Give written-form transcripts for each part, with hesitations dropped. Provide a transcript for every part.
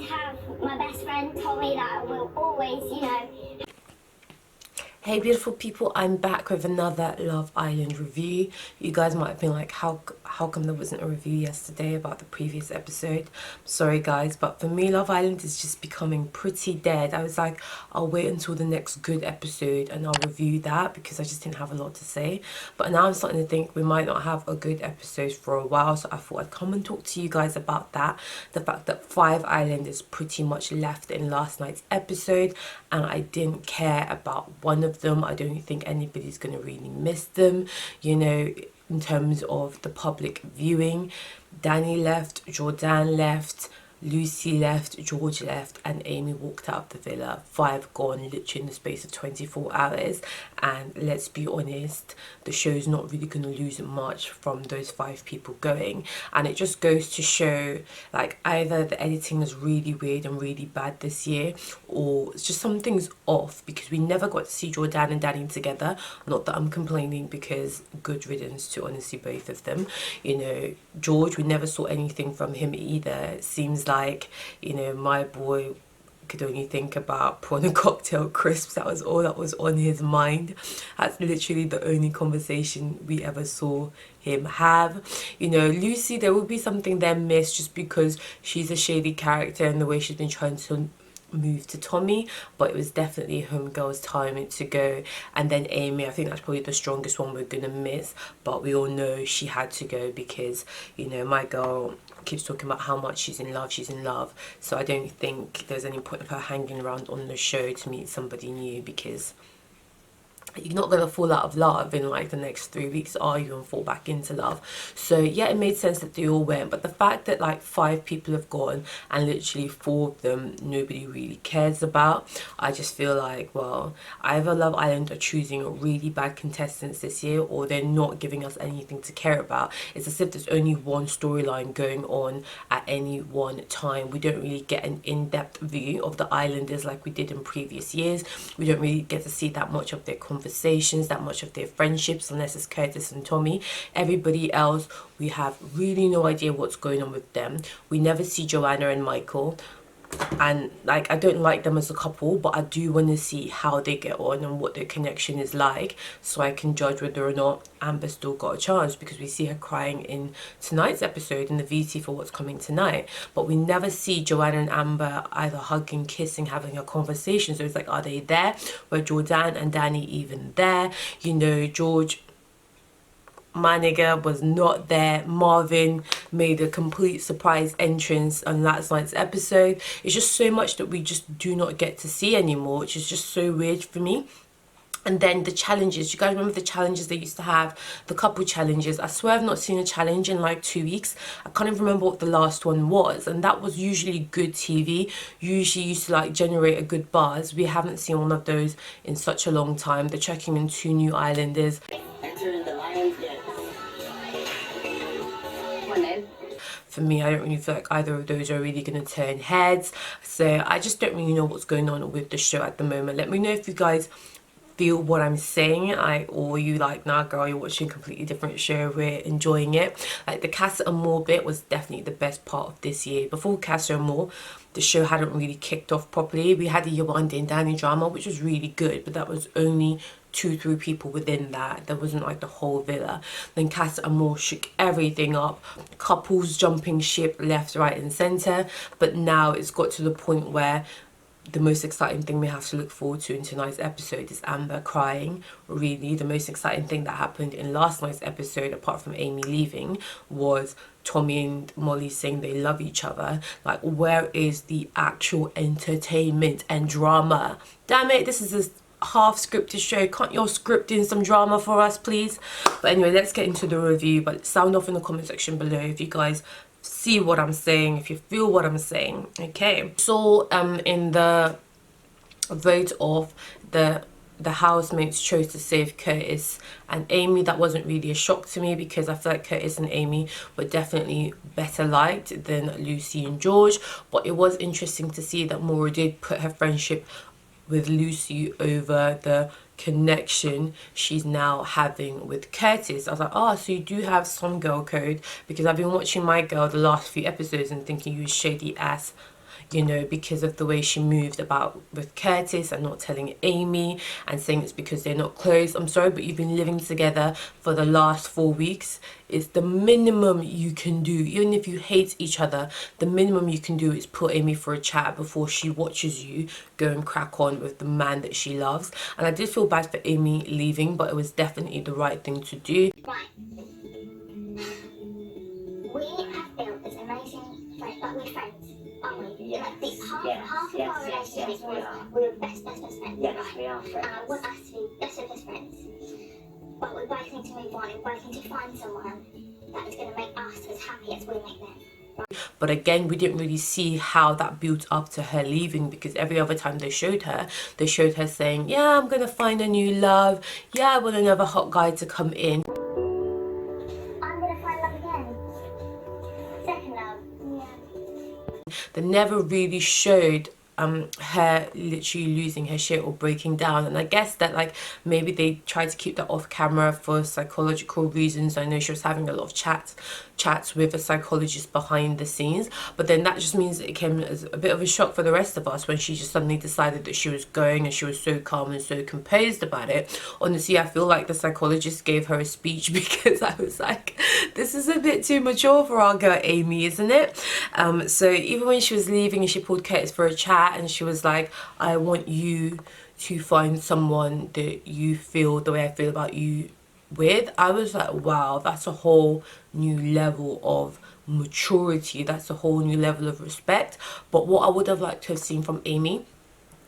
always have my best friend Tommy that will always, you know. Hey beautiful people, I'm back with another Love Island review. You guys might have been like, how come there wasn't a review yesterday about the previous episode? Sorry guys, but for me Love Island is just becoming pretty dead. I was like, I'll wait until the next good episode and I'll review that because I just didn't have a lot to say. But now I'm starting to think we might not have a good episode for a while, so I thought I'd come and talk to you guys about that. The fact that 5 Island is pretty much left in last night's episode and I didn't care about one of them. I don't think anybody's going to really miss them, you know, in terms of the public viewing. Danny left, Jordan left, Lucy left, George left, and Amy walked out of the villa. 5 gone literally in the space of 24 hours. And let's be honest, the show's not really going to lose much from those 5 people going. And it just goes to show, like, either the editing is really weird and really bad this year, or it's just something's off, because we never got to see Jordan and Danny together. Not that I'm complaining, because good riddance to honestly both of them. You know, George, we never saw anything from him either. It seems like, you know, my boy could only think about prawn and cocktail crisps. That was all that was on his mind. That's literally the only conversation we ever saw him have. You know, Lucy, there will be something there missed just because she's a shady character and the way she's been trying to move to Tommy, but it was definitely homegirl's time to go. And then Amy, I think that's probably the strongest one we're gonna miss, but we all know she had to go because, you know, my girl keeps talking about how much she's in love, so I don't think there's any point of her hanging around on the show to meet somebody new, because you're not going to fall out of love in like the next 3 weeks, are you, and fall back into love? So yeah, it made sense that they all went, but the fact that like 5 people have gone and literally 4 of them nobody really cares about, I just feel like, well, either Love Island are choosing really bad contestants this year, or they're not giving us anything to care about. It's as if there's only one storyline going on at any one time. We don't really get an in-depth view of the Islanders like we did in previous years. We don't really get to see that much of their conversations, that much of their friendships, unless it's Curtis and Tommy. Everybody else, we have really no idea what's going on with them. We never see Joanna and Michael, and like, I don't like them as a couple, but I do want to see how they get on and what their connection is like, so I can judge whether or not Amber still got a chance, because we see her crying in tonight's episode in the VT for what's coming tonight, but we never see Joanna and Amber either hugging, kissing, having a conversation. So it's like, are they there? Were Jordan and Danny even there? You know, George, my nigga, was not there. Marvin made a complete surprise entrance on last night's episode. It's just so much that we just do not get to see anymore, which is just so weird for me. And then the challenges, you guys remember the challenges they used to have, the couple challenges? I swear I've not seen a challenge in like 2 weeks. I can't even remember what the last one was, and that was usually good TV, usually used to like generate a good buzz. We haven't seen one of those in such a long time. They're checking in 2 new Islanders. Enter the Lions Den. For me, I don't really feel like either of those are really going to turn heads, so I just don't really know what's going on with the show at the moment. Let me know if you guys feel what I'm saying, or you like, nah girl, you're watching a completely different show, we're enjoying it. Like the Casa and Moore bit was definitely the best part of this year. Before Casa and Moore, the show hadn't really kicked off properly. We had the Yolanda and Danny drama, which was really good, but that was only 2-3 people within that. There wasn't like the whole villa. Then Casa and Moore shook everything up, couples jumping ship left, right and centre. But now it's got to the point where the most exciting thing we have to look forward to in tonight's episode is Amber crying. Really, the most exciting thing that happened in last night's episode, apart from Amy leaving, was Tommy and Molly saying they love each other. Like, where is the actual entertainment and drama? Damn it, this is a half scripted show. Can't you script in some drama for us, please? But anyway, let's get into the review. But sound off in the comment section below if you guys see what I'm saying, if you feel what I'm saying. Okay, so in the vote of the housemates chose to save Curtis and Amy. That wasn't really a shock to me, because I feel like Curtis and Amy were definitely better liked than Lucy and George. But it was interesting to see that Maura did put her friendship with Lucy over the connection she's now having with Curtis. I was like, oh, so you do have some girl code, because I've been watching My Girl the last few episodes and thinking you shady ass you know, because of the way she moved about with Curtis and not telling Amy and saying it's because they're not close. I'm sorry, but you've been living together for the last 4 weeks. It's the minimum you can do. Even if you hate each other, the minimum you can do is put Amy for a chat before she watches you go and crack on with the man that she loves. And I did feel bad for Amy leaving, but it was definitely the right thing to do. Right. We have built this amazing friend, like we're friends, aren't we? Yes, Like this, half yes, of yes, our yes, relationship yes, is we are. we're best friends, Yes, right? we are friends. And I want us to be best of best friends. But we both need to move on, and we both need to find someone that is going to make us as happy as we make them. But again, we didn't really see how that built up to her leaving, because every other time they showed her saying, yeah, I'm gonna find a new love, yeah, I want another hot guy to come in. I'm going to find love again. Second love. Yeah. They never really showed her literally losing her shit or breaking down, and I guess that like maybe they tried to keep that off camera for psychological reasons. I know she was having a lot of chats with a psychologist behind the scenes, but then that just means it came as a bit of a shock for the rest of us when she just suddenly decided that she was going, and she was so calm and so composed about it. Honestly, I feel like the psychologist gave her a speech, because I was like, this is a bit too mature for our girl Amy, isn't it? So even when she was leaving and she pulled Curtis for a chat and she was like, I want you to find someone that you feel the way I feel about you with, I was like, wow, that's a whole new level of maturity, that's a whole new level of respect. But what I would have liked to have seen from Amy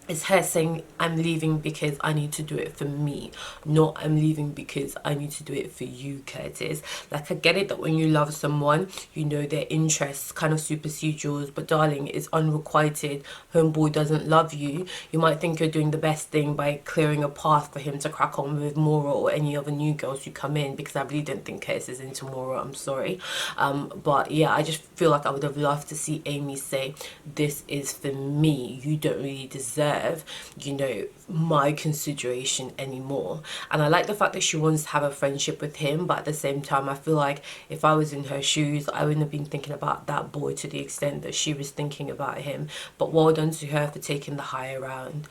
is her saying, I'm leaving because I need to do it for me, not I'm leaving because I need to do it for you, Curtis. Like, I get it that when you love someone, you know, their interests kind of supersede yours, but darling, it's unrequited. Homeboy doesn't love you. You might think you're doing the best thing by clearing a path for him to crack on with Maura or any other new girls who come in, because I really don't think Curtis is into Maura, I'm sorry. But yeah, I just feel like I would have loved to see Amy say, this is for me, you don't really deserve, you know, my consideration anymore. And I like the fact that she wants to have a friendship with him, but at the same time I feel like if I was in her shoes, I wouldn't have been thinking about that boy to the extent that she was thinking about him. But well done to her for taking the higher ground.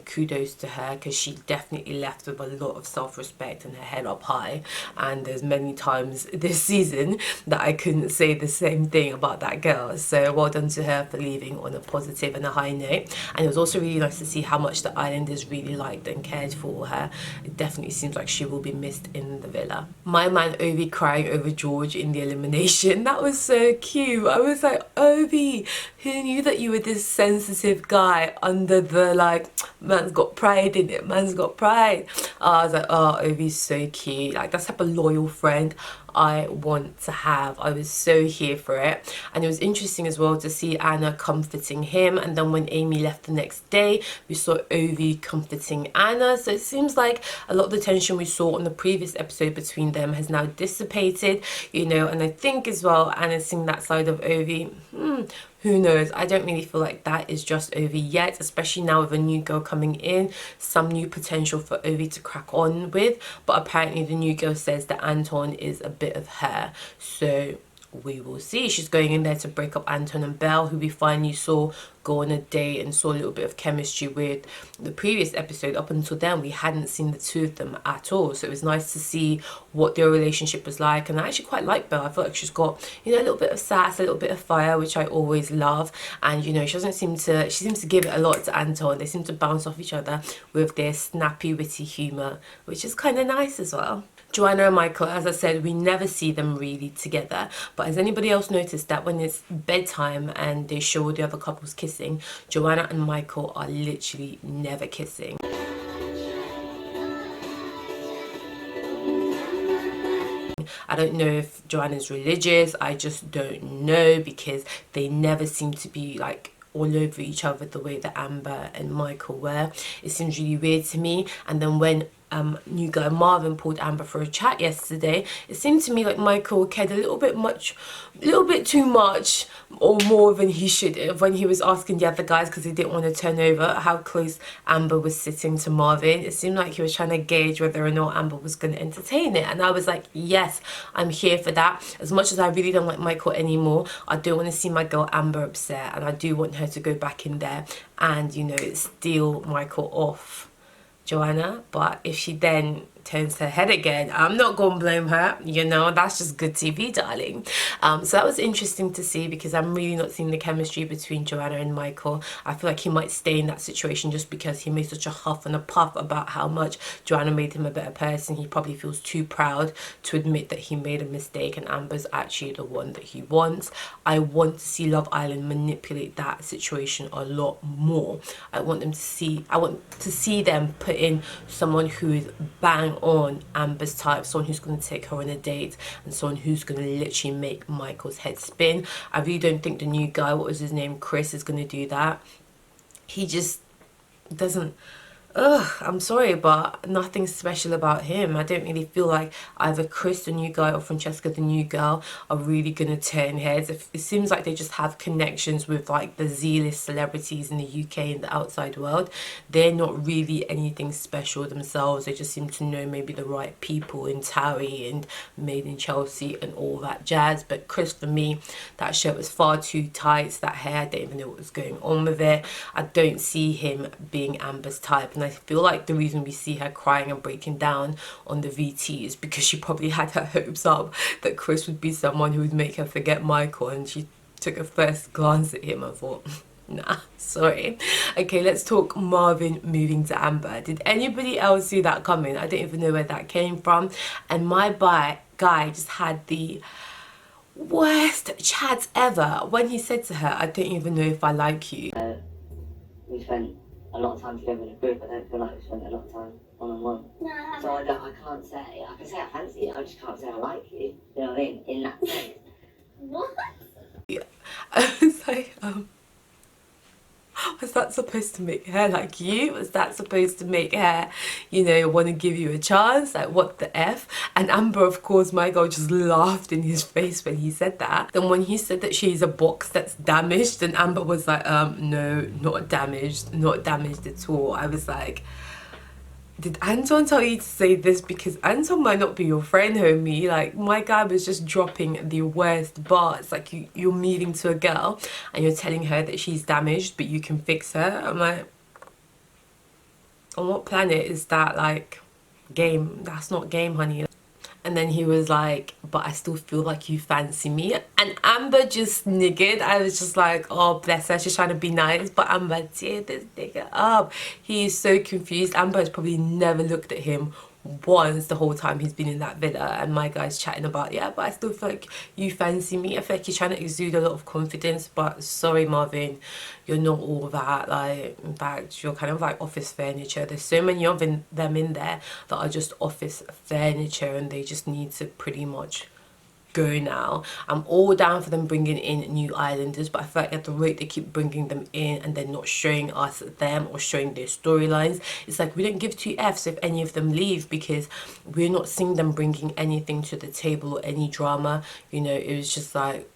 Kudos to her, because she definitely left with a lot of self-respect and her head up high. And there's many times this season that I couldn't say the same thing about that girl. So well done to her for leaving on a positive and a high note. And it was also really nice to see how much the islanders really liked and cared for her. It definitely seems like she will be missed in the villa. My man Ovi crying over George in the elimination, that was so cute. I was like, Ovi, who knew that you were this sensitive guy under the, like, man's got pride in it, man's got pride. I was like, oh, Ovi's so cute. Like, that's the type of loyal friend I want to have. I was so here for it. And it was interesting as well to see Anna comforting him, and then when Amy left the next day we saw Ovi comforting Anna. So it seems like a lot of the tension we saw on the previous episode between them has now dissipated, you know. And I think as well Anna's seeing that side of Ovi. Who knows? I don't really feel like that is just Ovi yet, especially now with a new girl coming in, some new potential for Ovi to crack on with. But apparently the new girl says that Anton is a bit of her, so we will see. She's going in there to break up Anton and Belle, who we finally saw go on a date and saw a little bit of chemistry with. The previous episode, up until then, we hadn't seen the two of them at all, so it was nice to see what their relationship was like. And I actually quite like Belle. I feel like she's got, you know, a little bit of sass, a little bit of fire, which I always love. And you know, she seems to give it a lot to Anton. They seem to bounce off each other with their snappy, witty humour, which is kind of nice as well. Joanna and Michael, as I said, we never see them really together. But has anybody else noticed that when it's bedtime and they show the other couples kissing, Joanna and Michael are literally never kissing? I don't know if Joanna's religious, I just don't know, because they never seem to be like all over each other the way that Amber and Michael were. It seems really weird to me. And then when new guy Marvin pulled Amber for a chat yesterday, it seemed to me like Michael cared a little bit too much or more than he should have when he was asking the other guys, because he didn't want to turn over, how close Amber was sitting to Marvin. It seemed like he was trying to gauge whether or not Amber was going to entertain it, and I was like, yes, I'm here for that. As much as I really don't like Michael anymore, I do want to see my girl Amber upset, and I do want her to go back in there and, you know, steal Michael off Joanna. But if she then turns her head again, I'm not gonna blame her, you know, that's just good TV, darling. So that was interesting to see, because I'm really not seeing the chemistry between Joanna and Michael. I feel like he might stay in that situation just because he made such a huff and a puff about how much Joanna made him a better person. He probably feels too proud to admit that he made a mistake, and Amber's actually the one that he wants. I want to see Love Island manipulate that situation a lot more. I want to see them put in someone who is bang on Amber's type, someone who's going to take her on a date, and someone who's going to literally make Michael's head spin. I really don't think the new guy, what was his name, Chris, is going to do that. He just doesn't. I'm sorry, but nothing special about him. I don't really feel like either Chris, the new guy, or Francesca, the new girl, are really gonna turn heads. It seems like they just have connections with like the Z-list celebrities in the UK and the outside world. They're not really anything special themselves. They just seem to know maybe the right people in Towie and Made in Chelsea and all that jazz. But Chris, for me, that shirt was far too tight. That hair, I don't even know what was going on with it. I don't see him being Amber's type. And I feel like the reason we see her crying and breaking down on the VT is because she probably had her hopes up that Chris would be someone who would make her forget Michael, and she took a first glance at him and thought, nah, sorry. Okay, let's talk Marvin moving to Amber. Did anybody else see that coming? I don't even know where that came from. And my guy just had the worst chats ever when he said to her, I don't even know if I like you. We spent a lot of time together in a group. I don't feel like we spent a lot of time one-on-one. No, so I can't say, I can say I fancy you, I just can't say I like you. You know what I mean? In that sense. What? Yeah. I was like, was that supposed to make her like you? Was that supposed to make her, you know, want to give you a chance? Like, what the F? And Amber, of course, my girl, just laughed in his face when he said that. Then when he said that she's a box that's damaged, and Amber was like, no, not damaged at all. I was like, did Anton tell you to say this? Because Anton might not be your friend, homie. Like, my guy was just dropping the worst bars. Like, you're meeting to a girl and you're telling her that she's damaged but you can fix her. I'm like, on what planet is that, like, game? That's not game, honey. And then he was like, but I still feel like you fancy me. And Amber just niggered. I was just like, oh, bless her, she's trying to be nice. But Amber, tear this nigga up. He is so confused. Amber has probably never looked at him once the whole time he's been in that villa, and my guy's chatting about, yeah, but I still feel like you fancy me. I feel like you're trying to exude a lot of confidence, but sorry, Marvin, you're not all that. Like, in fact, you're kind of like office furniture. There's so many of them in there that are just office furniture, and they just need to pretty much go now. I'm all down for them bringing in new islanders, but I feel like at the rate they keep bringing them in and they're not showing us them or showing their storylines, it's like we don't give two Fs if any of them leave, because we're not seeing them bringing anything to the table or any drama. You know, it was just like,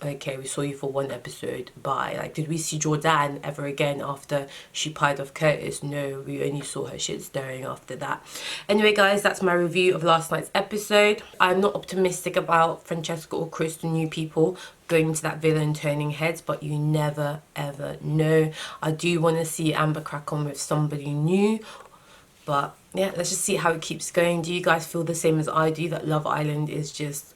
okay, we saw you for one episode, bye. Like, did we see Jordan ever again after she pied off Curtis? No, we only saw her shit stirring after that. Anyway, guys, that's my review of last night's episode. I'm not optimistic about Francesca or Chris, the new people, going into that villa and turning heads, but you never ever know. I do want to see Amber crack on with somebody new, but yeah, let's just see how it keeps going. Do you guys feel the same as I do, that Love Island is just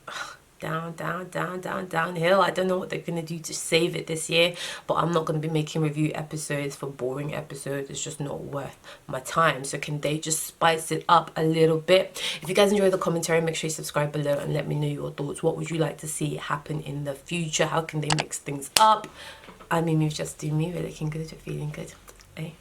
downhill? I don't know what they're gonna do to save it this year, but I'm not gonna be making review episodes for boring episodes. It's just not worth my time. So can they just spice it up a little bit? If you guys enjoy the commentary, make sure you subscribe below and let me know your thoughts. What would you like to see happen in the future? How can they mix things up? I mean, we've just do me. We're looking good, we're feeling good. Eh?